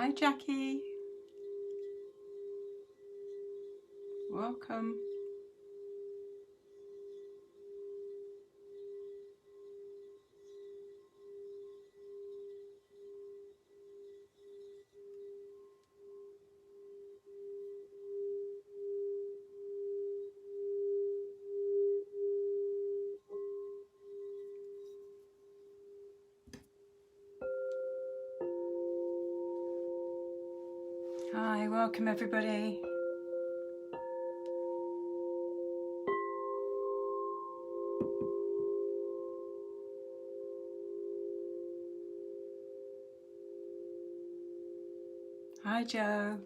Hi Jackie, welcome. Hi, welcome everybody. Hi Joe.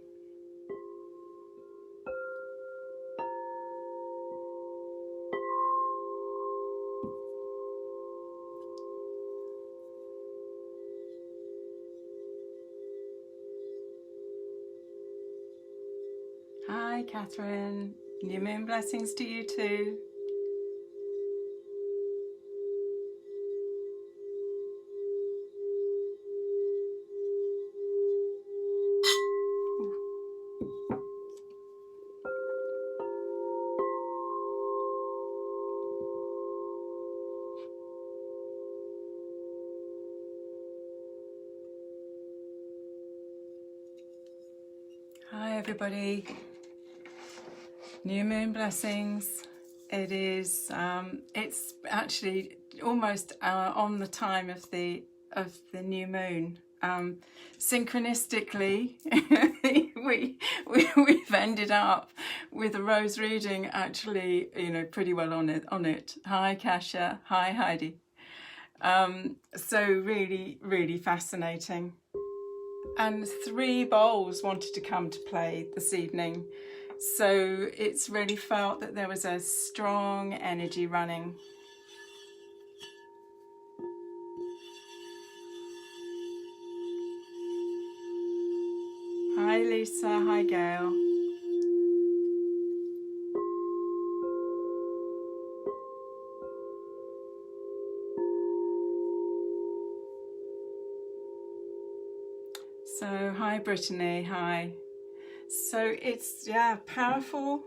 Hi Catherine. New moon blessings to you too. Hi everybody. New moon blessings. It is. It's actually almost on the time of the new moon. Synchronistically, we've ended up with a rose reading. Actually, pretty well on it. Hi Kasha. Hi Heidi. So really fascinating. And 3 bowls wanted to come to play this evening. So it's really felt that there was a strong energy running. Hi Lisa, hi Gail. So hi Brittany, hi. So it's, yeah, powerful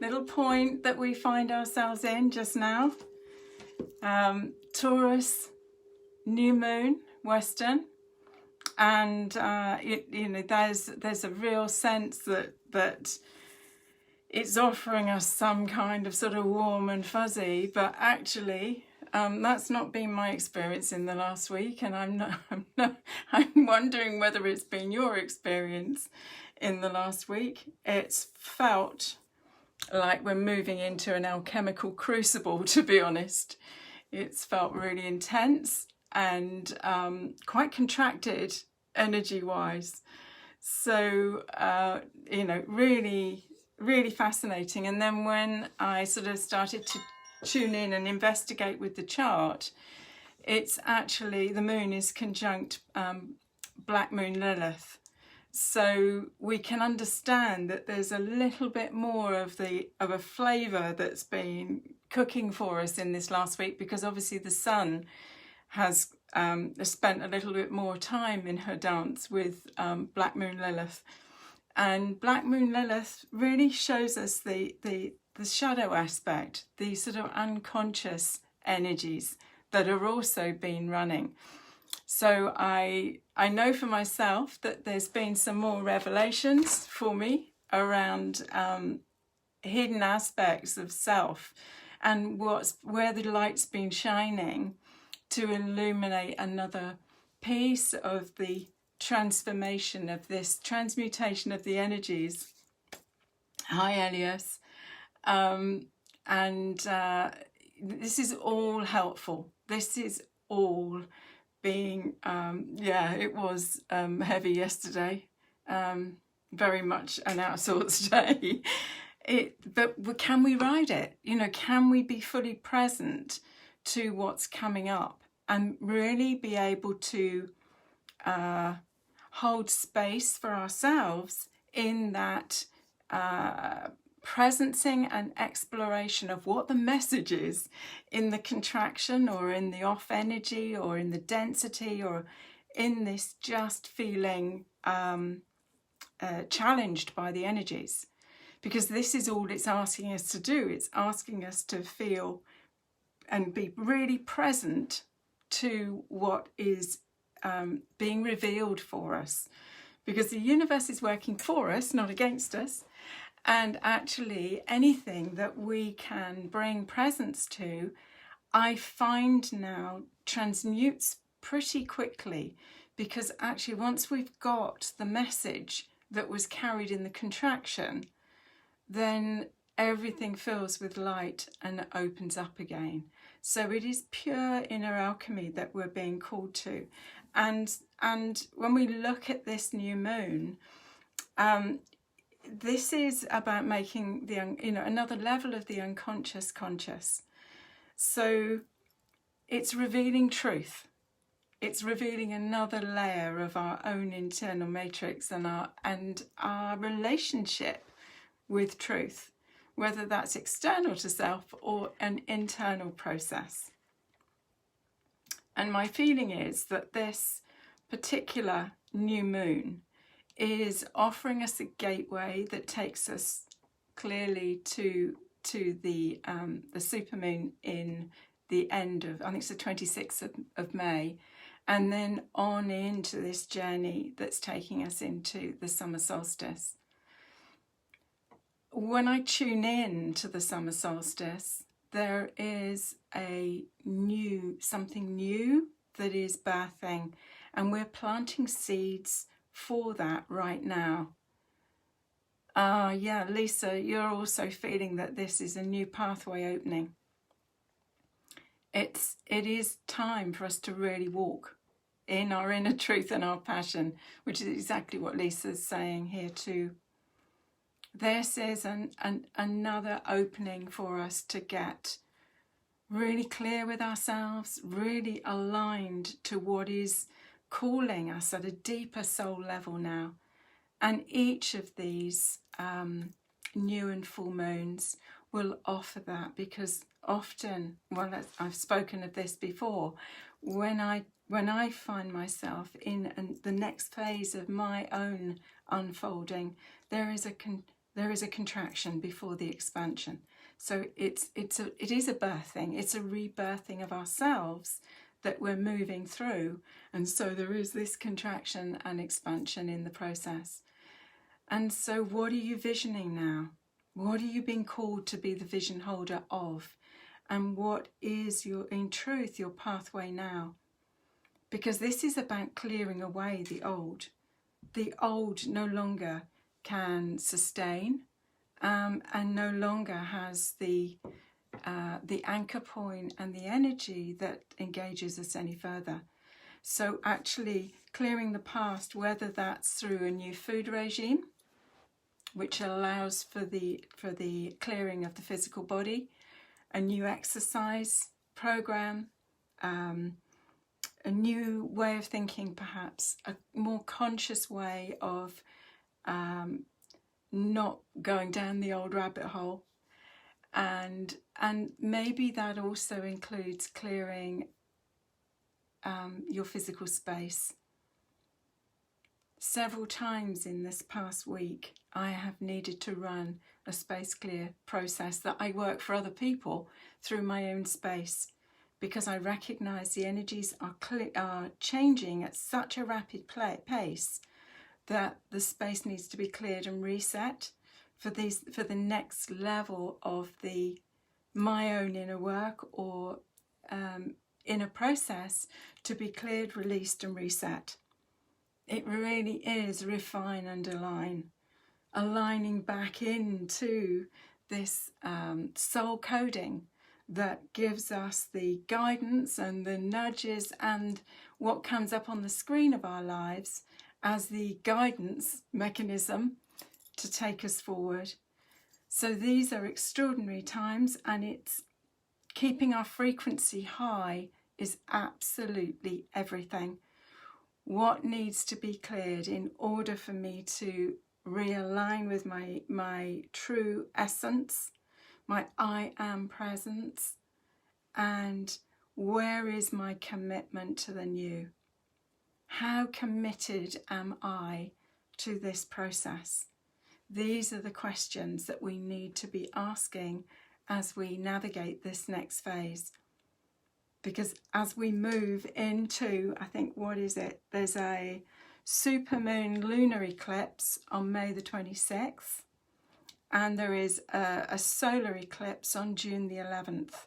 little point that we find ourselves in just now. Taurus, new moon, Western. And there's a real sense that it's offering us some kind of sort of warm and fuzzy, but actually that's not been my experience in the last week, and I'm wondering whether it's been your experience in the last week. It's felt like we're moving into an alchemical crucible, to be honest. It's felt really intense and quite contracted energy-wise. So, really fascinating. And then when I sort of started to tune in and investigate with the chart, it's actually, the moon is conjunct Black Moon Lilith. So we can understand that there's a little bit more of a flavour that's been cooking for us in this last week, because obviously the sun has spent a little bit more time in her dance with Black Moon Lilith. And Black Moon Lilith really shows us the shadow aspect, the sort of unconscious energies that are also been running. So I know for myself that there's been some more revelations for me around hidden aspects of self, and where the light's been shining to illuminate another piece of the transformation of this transmutation of the energies. Hi Elias. This is all helpful. This is all being, it was heavy yesterday, very much an out of sorts day. But can we ride it? Can we be fully present to what's coming up and really be able to hold space for ourselves in that presencing and exploration of what the message is in the contraction or in the off energy or in the density or in this just feeling challenged by the energies, because this is all it's asking us to do. It's asking us to feel and be really present to what is being revealed for us, because the universe is working for us, not against us. And actually anything that we can bring presence to, I find now transmutes pretty quickly, because actually once we've got the message that was carried in the contraction, then everything fills with light and opens up again. So it is pure inner alchemy that we're being called to. And when we look at this new moon, this is about making the another level of the unconscious conscious. So it's revealing truth. It's revealing another layer of our own internal matrix and our relationship with truth, whether that's external to self or an internal process. And my feeling is that this particular new moon is offering us a gateway that takes us clearly to the supermoon in the end of, I think it's the 26th of May, and then on into this journey that's taking us into the summer solstice. When I tune in to the summer solstice, there is something new that is birthing, and we're planting seeds for that right now. Yeah, Lisa, you're also feeling that this is a new pathway opening. It is time for us to really walk in our inner truth and our passion, which is exactly what Lisa's saying here too. This is another opening for us to get really clear with ourselves, really aligned to what is calling us at a deeper soul level now. And each of these new and full moons will offer that, because often, well, I've spoken of this before, when I find myself in the next phase of my own unfolding, there is a contraction before the expansion. So it is a birthing, it's a rebirthing of ourselves that we're moving through. And so there is this contraction and expansion in the process. And so what are you visioning now? What are you being called to be the vision holder of? And what is in truth, your pathway now? Because this is about clearing away the old. The old no longer can sustain, and no longer has the anchor point and the energy that engages us any further. So actually clearing the past, whether that's through a new food regime, which allows for the clearing of the physical body, a new exercise program, a new way of thinking, perhaps a more conscious way of not going down the old rabbit hole, and maybe that also includes clearing your physical space. Several times in this past week, I have needed to run a space clear process that I work for other people through my own space, because I recognise the energies are changing at such a rapid pace that the space needs to be cleared and reset for the next level of my own inner work or inner process to be cleared, released and reset. It really is refine and align, aligning back into this soul coding that gives us the guidance and the nudges and what comes up on the screen of our lives as the guidance mechanism to take us forward. So these are extraordinary times, and it's keeping our frequency high is absolutely everything. What needs to be cleared in order for me to realign with my true essence, my I am presence, and where is my commitment to the new? How committed am I to this process? These are the questions that we need to be asking as we navigate this next phase. Because as we move into, I think, what is it? There's a supermoon lunar eclipse on May the 26th, and there is a solar eclipse on June the 11th.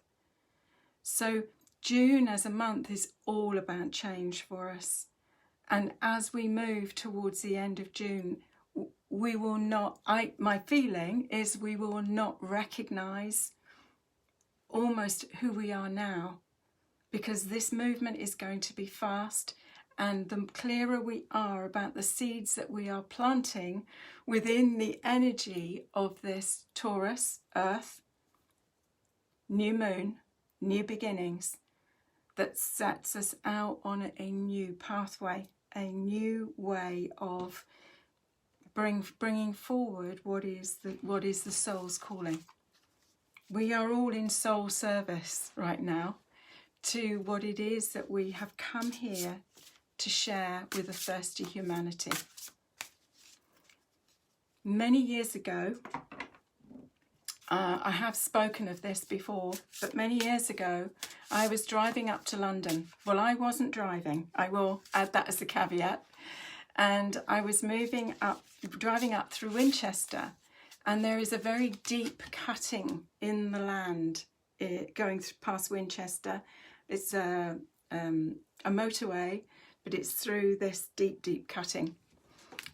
So June as a month is all about change for us. And as we move towards the end of June, we will not, my feeling is we will not recognise almost who we are now, because this movement is going to be fast, and the clearer we are about the seeds that we are planting within the energy of this Taurus, Earth, new moon, new beginnings, that sets us out on a new pathway, a new way of bringing forward what is the soul's calling. We are all in soul service right now to what it is that we have come here to share with a thirsty humanity. Many years ago, I have spoken of this before, but many years ago I was driving up to London. Well, I wasn't driving, I will add that as a caveat. And I was driving up through Winchester, and there is a very deep cutting in the land going past Winchester. It's a motorway, but it's through this deep, deep cutting.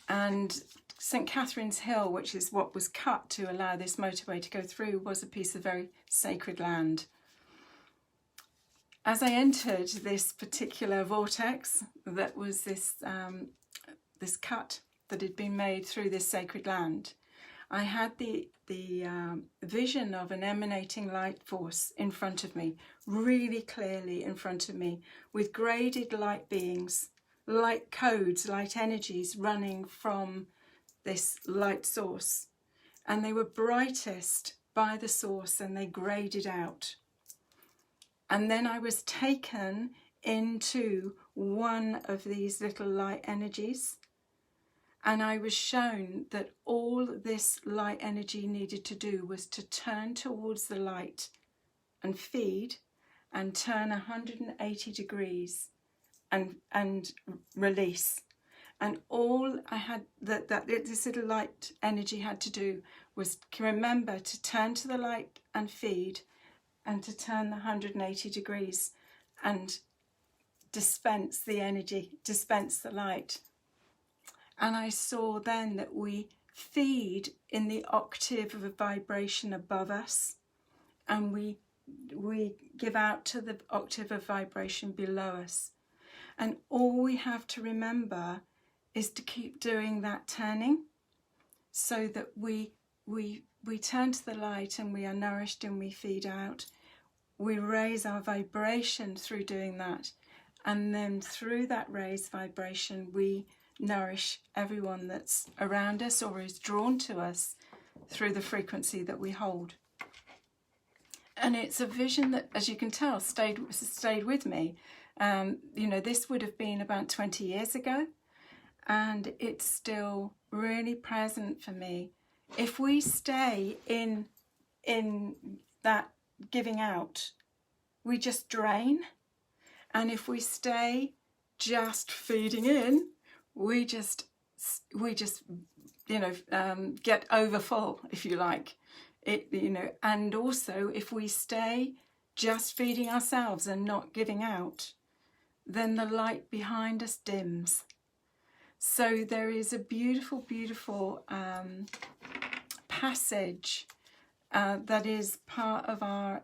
And St Catherine's Hill, which is what was cut to allow this motorway to go through, was a piece of very sacred land. As I entered this particular vortex, that was this cut that had been made through this sacred land, I had the vision of an emanating light force in front of me, really clearly in front of me, with graded light beings, light codes, light energies running from this light source. And they were brightest by the source, and they graded out. And then I was taken into one of these little light energies, and I was shown that all this light energy needed to do was to turn towards the light and feed, and turn 180 degrees and release. And all I had, that this little light energy had to do was remember to turn to the light and feed, and to turn the 180 degrees and dispense the energy, dispense the light. And I saw then that we feed in the octave of a vibration above us, and we give out to the octave of vibration below us. And all we have to remember is to keep doing that turning, so that we turn to the light and we are nourished and we feed out. We raise our vibration through doing that, and then through that raised vibration we nourish everyone that's around us or is drawn to us through the frequency that we hold. And it's a vision that, as you can tell, stayed with me. You know, this would have been about 20 years ago, and it's still really present for me. If we stay in that giving out, we just drain. And if we stay just feeding in, we just you know, get over full, if you like. You know, and also if we stay just feeding ourselves and not giving out, then the light behind us dims. So there is a beautiful, beautiful passage that is part of our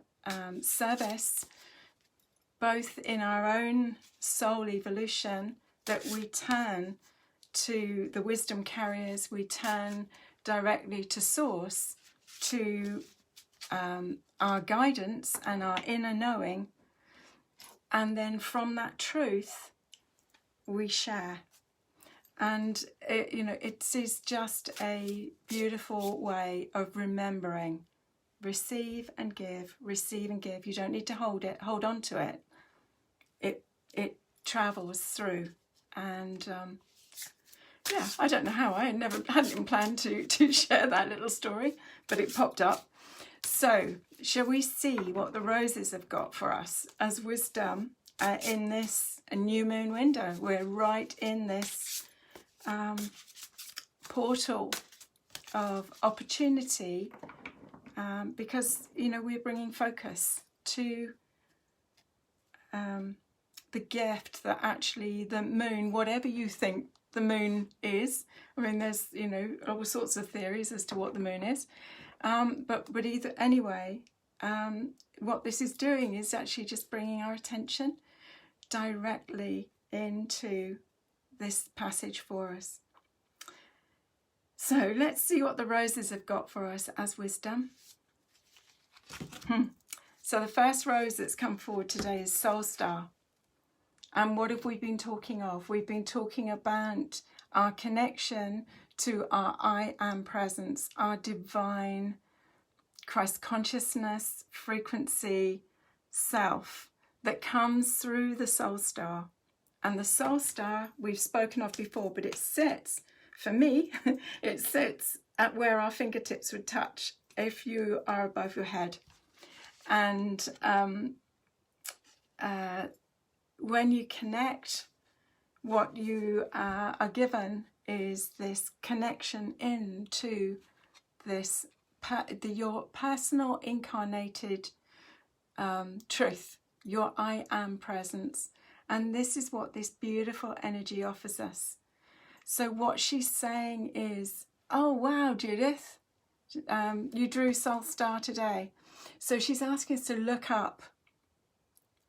service, both in our own soul evolution, that we turn to the wisdom carriers, we turn directly to source, to our guidance and our inner knowing, and then from that truth we share. And you know, it is just a beautiful way of remembering. Receive and give, receive and give. You don't need to hold on to it. It travels through. And yeah, I don't know how. I hadn't even planned to share that little story, but it popped up. So shall we see what the roses have got for us as wisdom in this new moon window? We're right in this portal of opportunity, because, you know, we're bringing focus to the gift that actually the moon, whatever you think the moon is, I mean, there's, you know, all sorts of theories as to what the moon is, but either anyway, what this is doing is actually just bringing our attention directly into this passage for us. So let's see what the roses have got for us as wisdom. So the first rose that's come forward today is Soul Star. And what have we been talking of? We've been talking about our connection to our I Am presence, our divine Christ consciousness, frequency, self that comes through the Soul Star. And the Soul Star we've spoken of before, but it sits, for me, it sits at where our fingertips would touch if you are above your head. And when you connect, what you are given is this connection into this your personal incarnated truth, your I Am presence. And this is what this beautiful energy offers us. So what she's saying is, oh wow, Judith, you drew Soul Star today. So she's asking us to look up,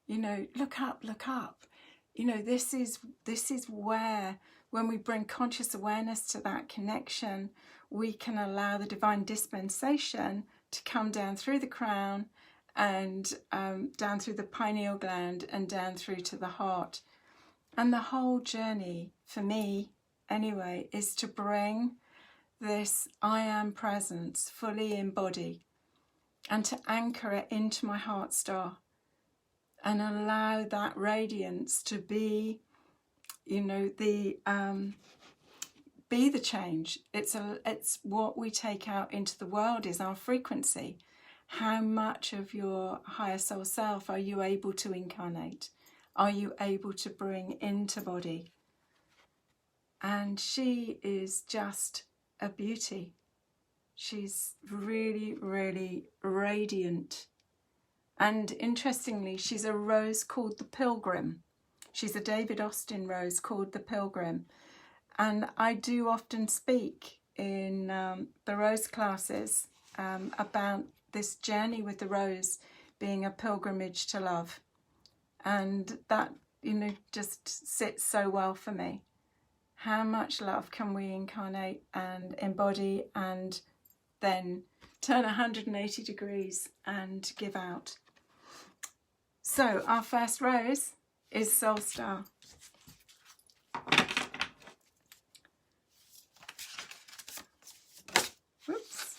you know, look up, look up. You know, this is where, when we bring conscious awareness to that connection, we can allow the divine dispensation to come down through the crown and down through the pineal gland and down through to the heart. And the whole journey, for me anyway, is to bring this I Am presence fully embody and to anchor it into my heart star and allow that radiance to be, you know, be the change. It's what we take out into the world is our frequency. How much of your higher soul self are you able to incarnate? Are you able to bring into body? And she is just a beauty. She's really, really radiant. And interestingly, she's a rose called the Pilgrim. She's a David Austin rose called the Pilgrim. And I do often speak in the rose classes about this journey with the rose being a pilgrimage to love. And that, you know, just sits so well for me. How much love can we incarnate and embody and then turn 180 degrees and give out? So our first rose is Soul Star. Whoops.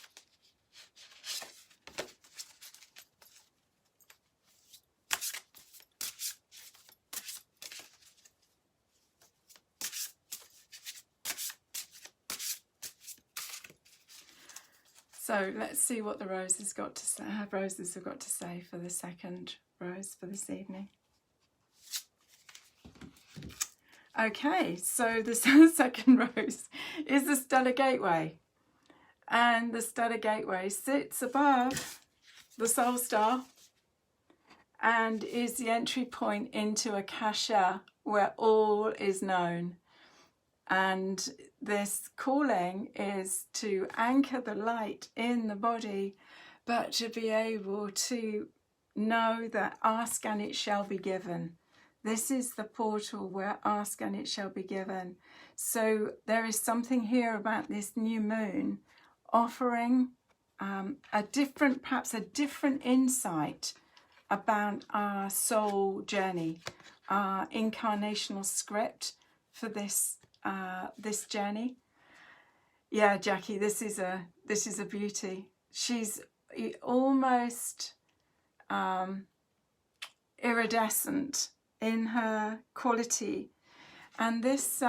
So let's see what the roses have got to say for the second rose for this evening. Okay, so the second rose is the Stellar Gateway. And the Stellar Gateway sits above the Soul Star and is the entry point into Akasha, where all is known. And this calling is to anchor the light in the body, but to be able to know that ask and it shall be given. This is the portal where ask and it shall be given. So there is something here about this new moon offering perhaps a different insight about our soul journey, our incarnational script for this journey. Yeah, Jackie, this is a beauty. She's almost iridescent in her quality, And this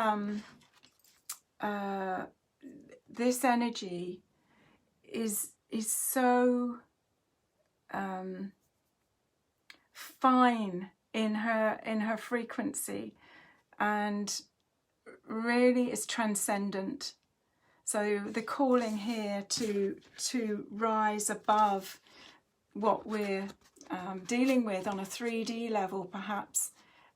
energy is so fine in her frequency, and really is transcendent. So the calling here to rise above what we're dealing with on a 3D level perhaps,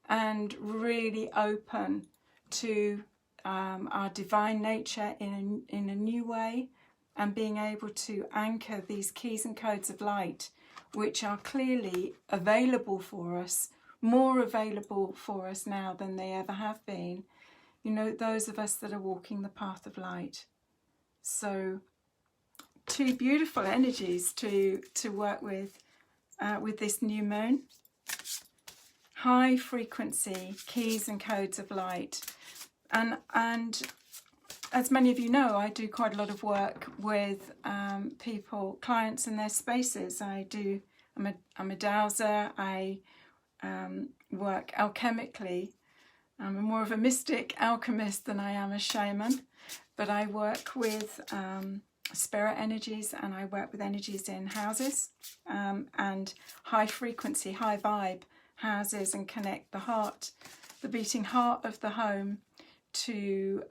and really open to our divine nature in a new way, and being able to anchor these keys and codes of light, which are clearly available for us, more available for us now than they ever have been. You know, those of us that are walking the path of light. So, two beautiful energies to work with this new moon. High frequency keys and codes of light, and as many of you know, I do quite a lot of work with people, clients in their spaces. I'm a dowser. I work alchemically. I'm more of a mystic alchemist than I am a shaman, but I work with spirit energies, and I work with energies in houses and high frequency, high vibe houses, and connect the heart, the beating heart of the home to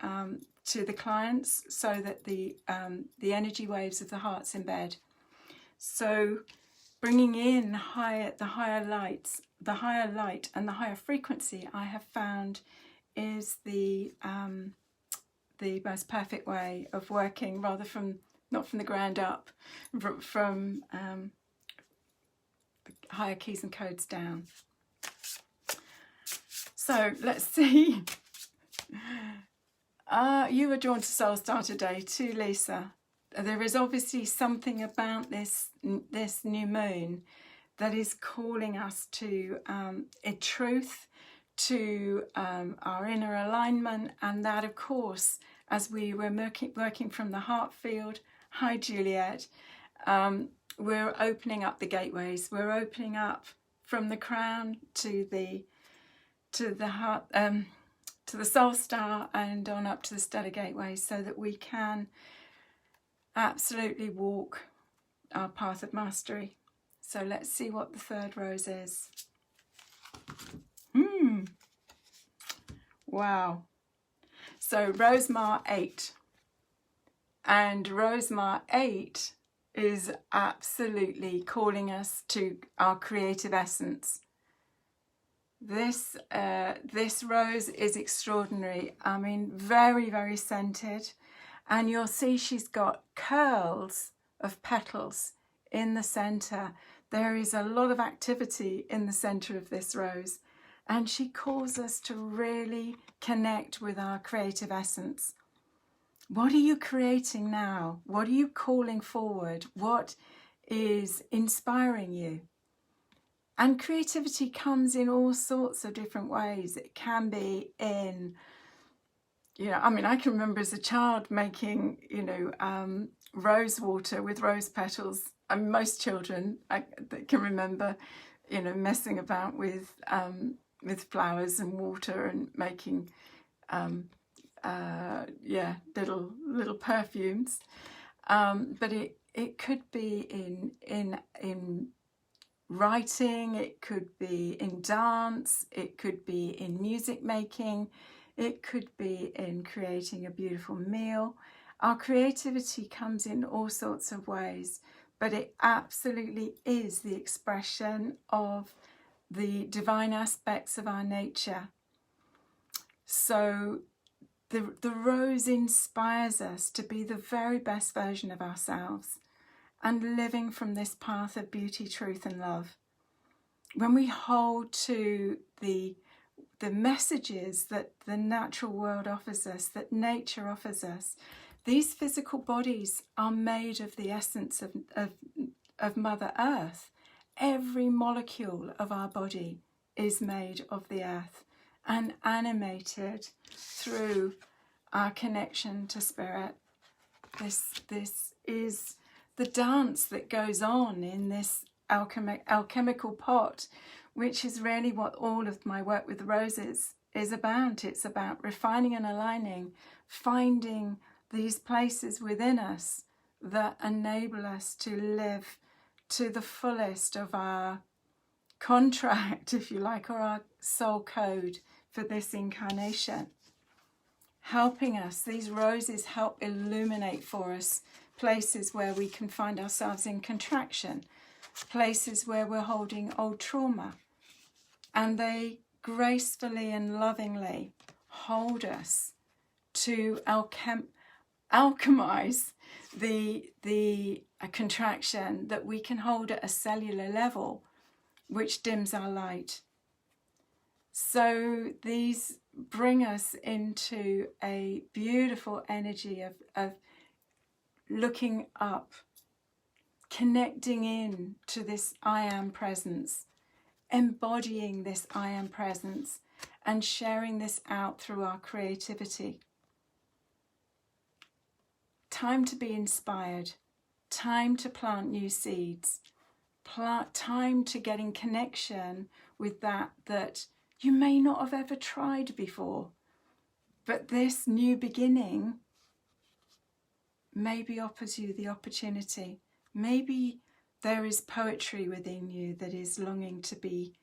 the clients, so that the energy waves of the heart's in bed. So bringing in the higher light and the higher frequency, I have found is the most perfect way of working, rather not from the ground up, from higher keys and codes down. So let's see. You were drawn to Soul Star today too, Lisa. There is obviously something about this new moon that is calling us to a truth, to our inner alignment, and that, of course, as we were working from the heart field. Hi, Juliet. We're opening up the gateways. We're opening up from the crown to the heart, to the soul star, and on up to the stellar gateway, so that we can absolutely walk our path of mastery. So let's see what the third rose is. Wow. So Rosemar 8. And Rosemar 8 is absolutely calling us to our creative essence. This rose is extraordinary. I mean, very, very scented. And you'll see she's got curls of petals in the center. There is a lot of activity in the center of this rose. And she calls us to really connect with our creative essence. What are you creating now? What are you calling forward? What is inspiring you? And creativity comes in all sorts of different ways. It can be in, I mean, I can remember as a child making, rose water with rose petals. And most children can remember, messing about with flowers and water and making, little perfumes. But it could be in writing, it could be in dance, it could be in music making, it could be in creating a beautiful meal. Our creativity comes in all sorts of ways, but it absolutely is the expression of the divine aspects of our nature. So the rose inspires us to be the very best version of ourselves, and living from this path of beauty, truth and love. When we hold to the messages that the natural world offers us, that nature offers us, these physical bodies are made of the essence of Mother Earth. Every molecule of our body is made of the earth and animated through our connection to spirit. This is the dance that goes on in this alchemical pot, which is really what all of my work with the roses is about. It's about refining and aligning, finding these places within us that enable us to live to the fullest of our contract, if you like, or our soul code for this incarnation. Helping us, these roses help illuminate for us places where we can find ourselves in contraction, places where we're holding old trauma, and they gracefully and lovingly hold us to alchemize the contraction that we can hold at a cellular level, which dims our light. So these bring us into a beautiful energy of looking up, connecting in to this I am presence, embodying this I am presence, and sharing this out through our creativity. Time to be inspired, time to plant new seeds, time to get in connection with that you may not have ever tried before. But this new beginning maybe offers you the opportunity. Maybe there is poetry within you that is longing to be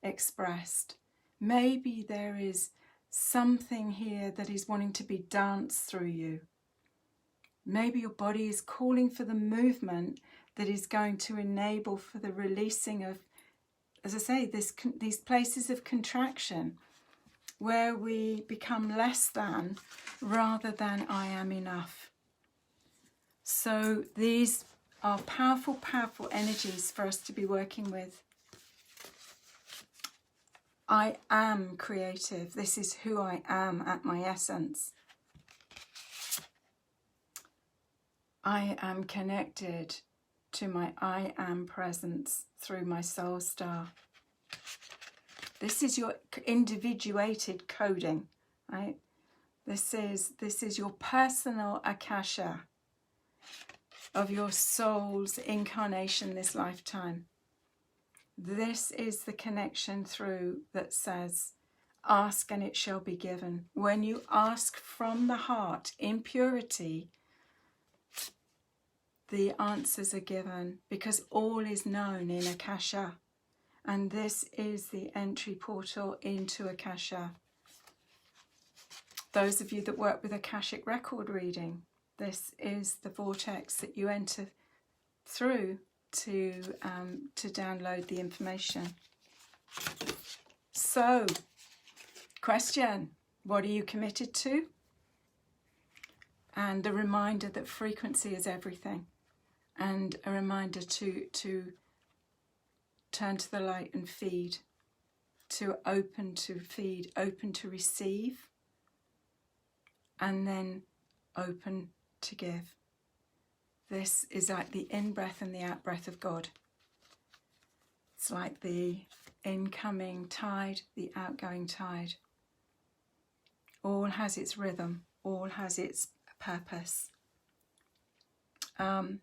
expressed. Maybe there is something here that is wanting to be danced through you. Maybe your body is calling for the movement that is going to enable for the releasing of, as I say, these places of contraction where we become less than rather than I am enough. So these are powerful, powerful energies for us to be working with. I am creative. This is who I am at my essence. I am connected to my I am presence through my soul star. This is your individuated coding, right? This is your personal akasha of your soul's incarnation this lifetime. This is the connection through that says, ask and it shall be given. When you ask from the heart in purity, the answers are given because all is known in Akasha. And this is the entry portal into Akasha. Those of you that work with Akashic record reading, this is the vortex that you enter through to download the information. So, question, what are you committed to? And a reminder that frequency is everything. And a reminder to turn to the light and feed, to open to feed, open to receive, and then open to give. This is like the in-breath and the out-breath of God. It's like the incoming tide, the outgoing tide. All has its rhythm, all has its purpose.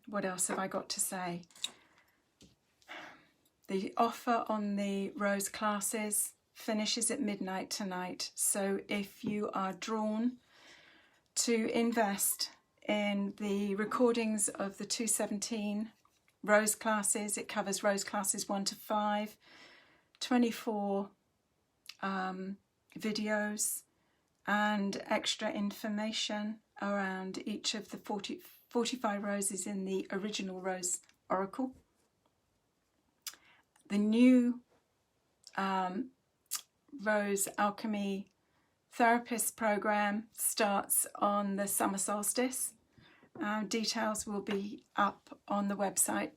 What else have I got to say? The offer on the Rose classes finishes at midnight tonight. So if you are drawn to invest in the recordings of the 217 Rose classes, it covers Rose classes 1 to 5, 24 videos and extra information around each of the 45 roses in the original Rose Oracle. The new Rose Alchemy Therapist program starts on the summer solstice. Details will be up on the website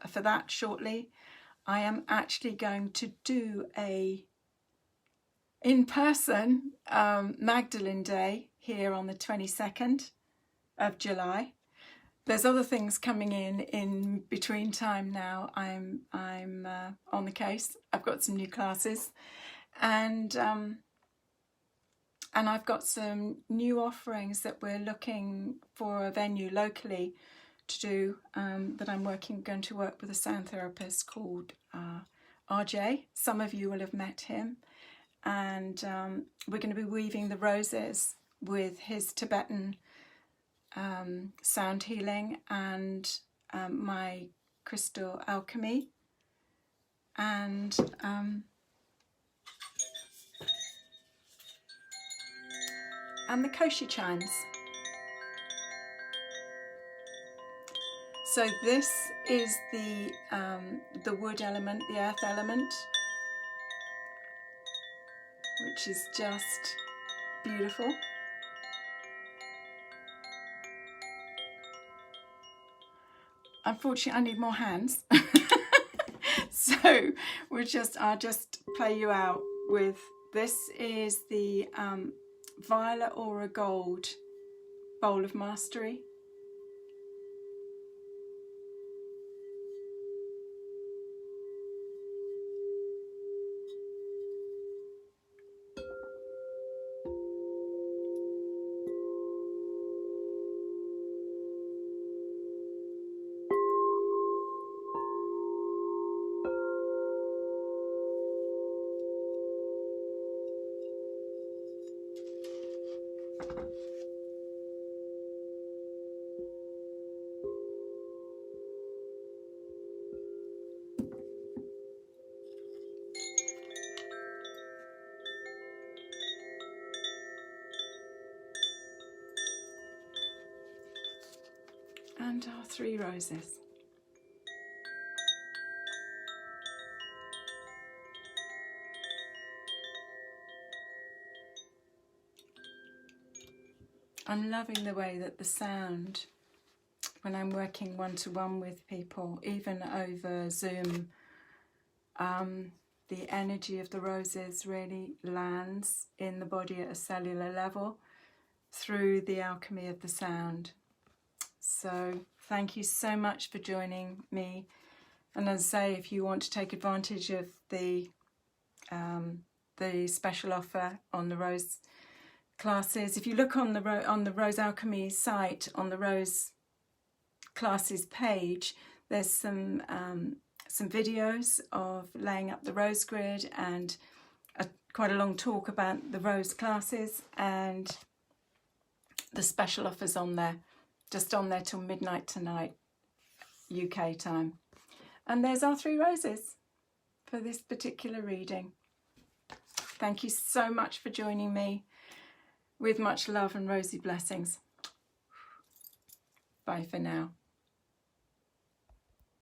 for that shortly. I am actually going to do a in-person Magdalene Day here on the 22nd of July. There's other things coming in between time now. I'm on the case. I've got some new classes, and I've got some new offerings that we're looking for a venue locally to do. That I'm going to work with a sound therapist called RJ. Some of you will have met him, and we're going to be weaving the roses with his Tibetan sound healing and my crystal alchemy, and the koshi chimes. So this is the wood element, the earth element, which is just beautiful. Unfortunately, I need more hands. So I'll just play you out with, this is the violet aura gold bowl of mastery. And our 3 roses. I'm loving the way that the sound, when I'm working one-to-one with people, even over Zoom, the energy of the roses really lands in the body at a cellular level through the alchemy of the sound. So thank you so much for joining me. And as I say, if you want to take advantage of the special offer on the rose classes, if you look on the Rose Alchemy site, on the Rose classes page, there's some videos of laying up the rose grid and quite a long talk about the rose classes, and the special offers on there, just on there till midnight tonight, UK time. And there's our 3 roses for this particular reading. Thank you so much for joining me. With much love and rosy blessings. Bye for now.